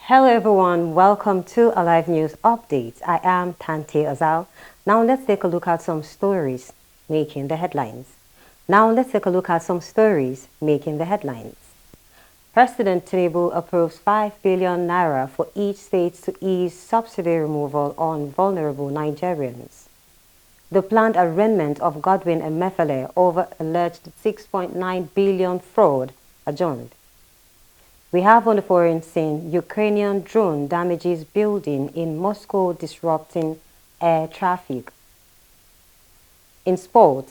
Hello everyone, welcome to a live news update. I am Tante Azal. Now let's take a look at some stories making the headlines. President Tinubu approves 5 billion naira for each state to ease subsidy removal on vulnerable Nigerians. The planned arraignment of Godwin and Emefiele over alleged 6.9 billion fraud adjourned. We have on the foreign scene, Ukrainian drone damages building in Moscow disrupting air traffic. In sport,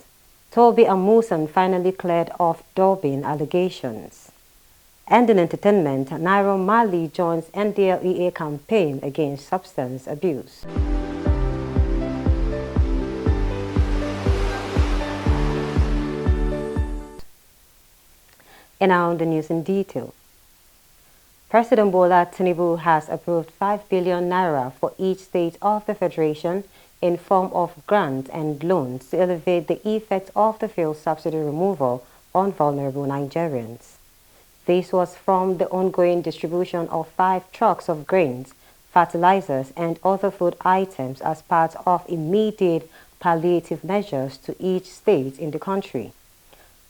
Toby Amusan finally cleared of doping allegations. And in entertainment, Nairo Marley joins NDLEA campaign against substance abuse. And now the news in detail. President Bola Tinubu has approved 5 billion naira for each state of the Federation in form of grants and loans to elevate the effect of the fuel subsidy removal on vulnerable Nigerians. This was from the ongoing distribution of 5 trucks of grains, fertilizers, and other food items as part of immediate palliative measures to each state in the country.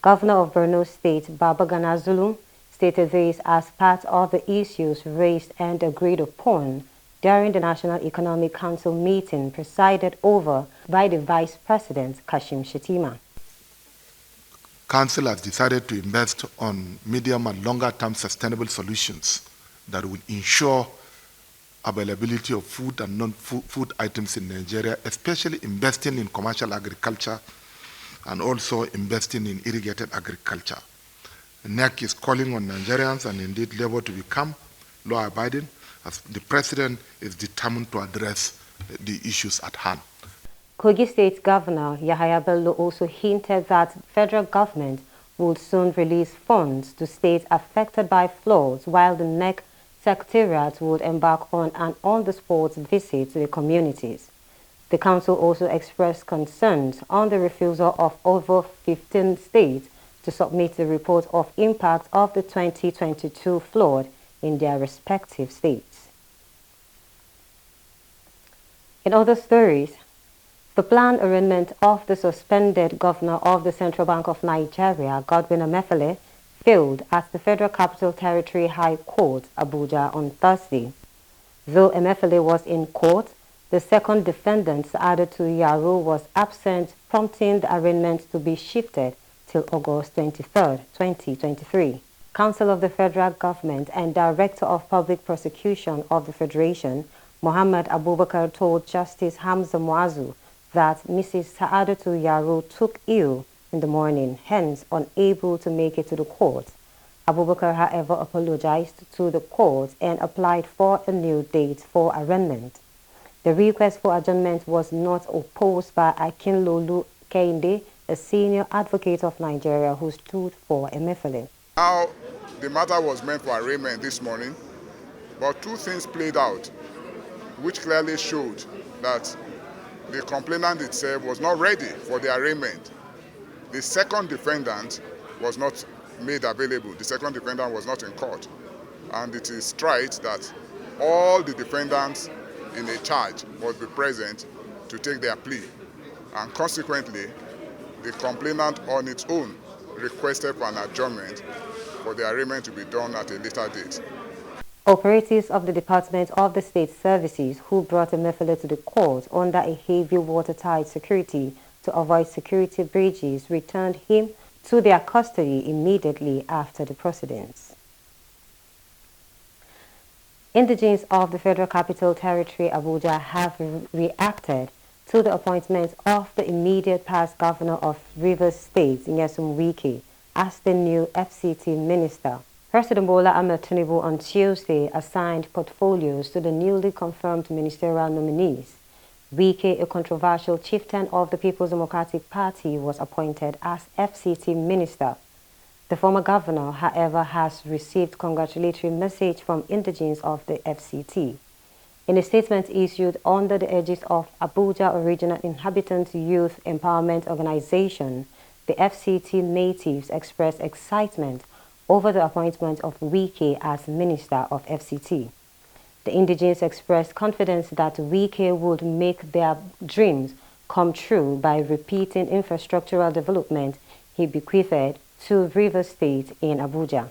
Governor of Borno State, Babagana Zulum, stated this as part of the issues raised and agreed upon during the National Economic Council meeting presided over by the Vice President, Kashim Shettima. Council has decided to invest on medium and longer-term sustainable solutions that will ensure availability of food and non-food items in Nigeria, especially investing in commercial agriculture and also investing in irrigated agriculture. NEC is calling on Nigerians and indeed Labour to become law-abiding, as the President is determined to address the issues at hand. Kogi State Governor Yahaya Bello also hinted that the federal government would soon release funds to states affected by floods, while the NEC Secretariat would embark on an on-the-spot visit to the communities. The council also expressed concerns on the refusal of over 15 states to submit the report of impact of the 2022 flood in their respective states. In other stories, the planned arraignment of the suspended governor of the Central Bank of Nigeria, Godwin Emefiele, failed at the Federal Capital Territory High Court, Abuja, on Thursday. Though Emefiele was in court, the second defendant, Saadatu Yaro, was absent, prompting the arraignment to be shifted till August 23, 2023. Counsel of the Federal Government and Director of Public Prosecution of the Federation, Muhammad Abubakar, told Justice Hamza Muazu that Mrs. Saadatu Yaro took ill in the morning, hence unable to make it to the court. Abubakar, however, apologized to the court and applied for a new date for arraignment. The request for adjournment was not opposed by Akinlolu Kehinde, a senior advocate of Nigeria who stood for Emefiele. Now, the matter was meant for arraignment this morning, but two things played out, which clearly showed that the complainant itself was not ready for the arraignment. The second defendant was not made available. The second defendant was not in court. And it is right that all the defendants in a charge must be present to take their plea. And consequently, the complainant on its own requested for an adjournment for the arraignment to be done at a later date. Operatives of the Department of the State Services who brought Emefiele to the court under a heavy watertight security to avoid security breaches returned him to their custody immediately after the proceedings. Indigenes of the Federal Capital Territory, Abuja, have reacted to the appointment of the immediate past governor of Rivers State, Nyesom Wike, as the new FCT minister. President Bola Ahmed Tinubu on Tuesday assigned portfolios to the newly confirmed ministerial nominees. Wike, a controversial chieftain of the People's Democratic Party, was appointed as FCT minister. The former governor, however, has received congratulatory message from indigenes of the FCT. In a statement issued under the aegis of Abuja Original Inhabitant Youth Empowerment Organization, the FCT natives expressed excitement over the appointment of Wike as Minister of FCT. The indigenes expressed confidence that Wike would make their dreams come true by repeating infrastructural development he bequeathed to Rivers State in Abuja.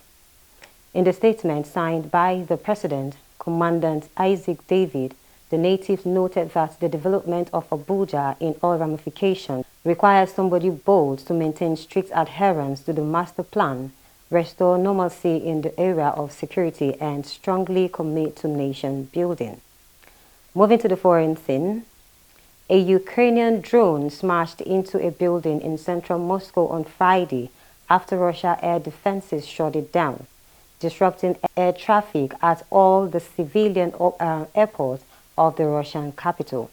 In the statement signed by the President, Commandant Isaac David, the native noted that the development of Abuja in all ramifications requires somebody bold to maintain strict adherence to the master plan, restore normalcy in the area of security, and strongly commit to nation building. Moving to the foreign scene, a Ukrainian drone smashed into a building in central Moscow on Friday after Russia air defenses shot it down, disrupting air traffic at all the civilian airports of the Russian capital.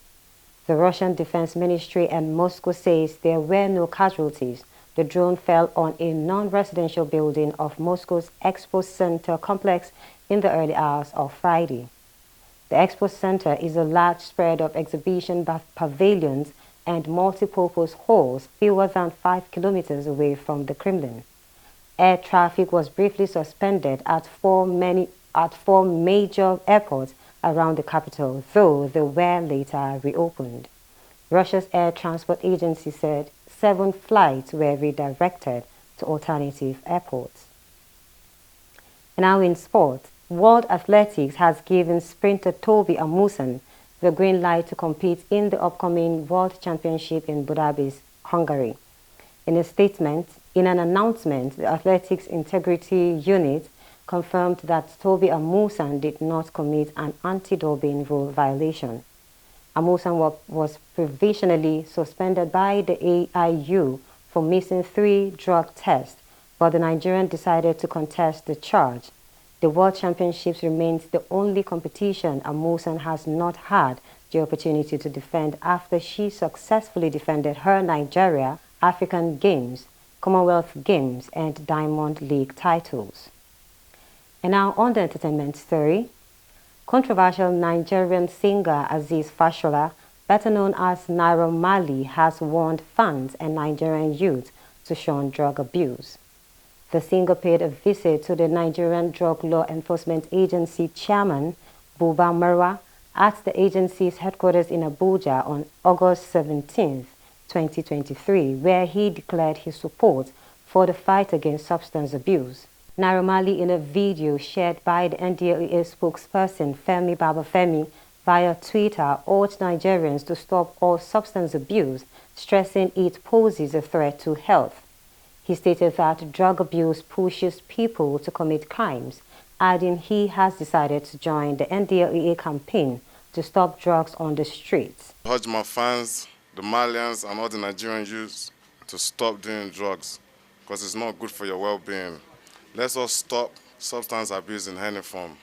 The Russian Defense Ministry and Moscow says there were no casualties. The drone fell on a non-residential building of Moscow's Expo Center complex in the early hours of Friday. The Expo Center is a large spread of exhibition pavilions and multipurpose halls fewer than 5 kilometers away from the Kremlin. Air traffic was briefly suspended at four major airports around the capital, though they were later reopened. Russia's Air Transport Agency said 7 flights were redirected to alternative airports. Now in sport, World Athletics has given sprinter Toby Amusan the green light to compete in the upcoming World Championship in Budapest, Hungary. In an announcement, the Athletics Integrity Unit confirmed that Toby Amusan did not commit an anti-doping rule violation. Amusan was provisionally suspended by the AIU for missing 3 drug tests, but the Nigerian decided to contest the charge. The World Championships remains the only competition Amusan has not had the opportunity to defend after she successfully defended her Nigeria African Games, Commonwealth Games, and Diamond League titles. And now on the entertainment story, controversial Nigerian singer Aziz Fashola, better known as Naira Marley, has warned fans and Nigerian youth to shun drug abuse. The singer paid a visit to the Nigerian Drug Law Enforcement Agency chairman, Buba Marwa, at the agency's headquarters in Abuja on August 17, 2023, where he declared his support for the fight against substance abuse. Naira Marley, in a video shared by the NDLEA spokesperson Femi Babafemi via Twitter, urged Nigerians to stop all substance abuse, stressing it poses a threat to health. He stated that drug abuse pushes people to commit crimes, adding he has decided to join the NDLEA campaign to stop drugs on the streets. I urge my fans, the Malians and all the Nigerian youths to stop doing drugs because it's not good for your well-being. Let's all stop substance abuse in any form.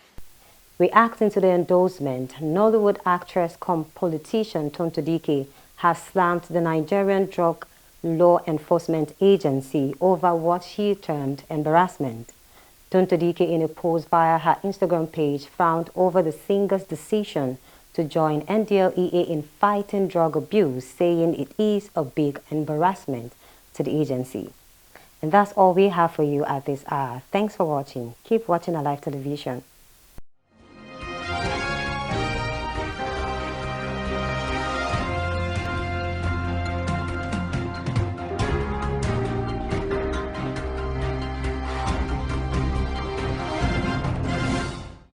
Reacting to the endorsement, Nollywood actress come politician Tonto Dike has slammed the Nigerian Drug Law Enforcement Agency over what she termed embarrassment. Tonto Dike, in a post via her Instagram page, frowned over the singer's decision to join NDLEA in fighting drug abuse, saying it is a big embarrassment to the agency. And that's all we have for you at this hour. Thanks for watching. Keep watching Alive Television.